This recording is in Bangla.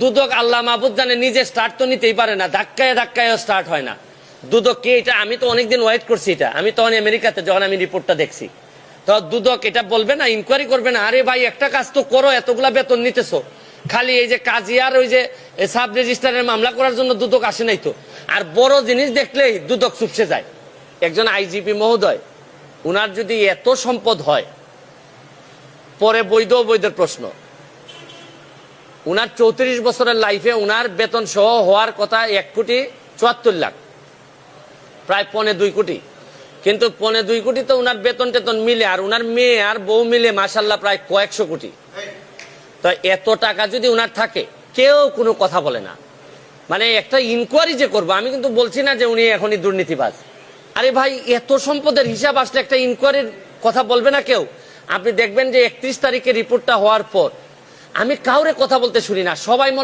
দুদক আল্লাহ মাহবুব জানে নিজে স্টার্ট তো নিতেই পারে না, ধাক্কায় ধাক্কায় স্টার্ট হয় না। দুদক কে এটা? আমি তো অনেকদিন ওয়েট করছি, এটা আমি তখন আমেরিকাতে যখন আমি রিপোর্টটা দেখছি, তো দুদক এটা বলবে না, ইনকোয়ারি করবে না? আরে ভাই একটা কাজ তো করো, এতগুলা বেতন নিতেছো, খালি এই যে কাজী আর ওই যে সাব রেজিস্ট্রারের মামলা করার জন্য দুদক আসে নাই তো। আর বড় জিনিস দেখলেই দুদক চুপসে যায়। একজন আইজিপি মহোদয়, উনার যদি এত সম্পদ হয়, পরে বৈধ অবৈধের প্রশ্ন, উনার 34 বছরের লাইফে উনার বেতন সহ হওয়ার কথা 1,74,00,000, প্রায় 1.25 কোটি। কিন্তু 1.25 কোটি তো উনার বেতন টেতন মিলে আর উনার মেয়ে আর বউ মিলে মাশাল্লাহ প্রায় কয়েকশো কোটি। তো এত টাকা যদি উনার থাকে, কেউ কোনো কথা বলে না। মানে একটা ইনকোয়ারি যে করবো, আমি কিন্তু বলছি না যে উনি এখনই দুর্নীতিবাজ। আরে ভাই এত সম্পদের হিসাব আসলে একটা ইনকোয়ারির কথা বলবে না কেউ? আপনি দেখবেন যে 31 তারিখে রিপোর্টটা হওয়ার পর আমি কাউরে কথা বলতে শুনি না, সবাই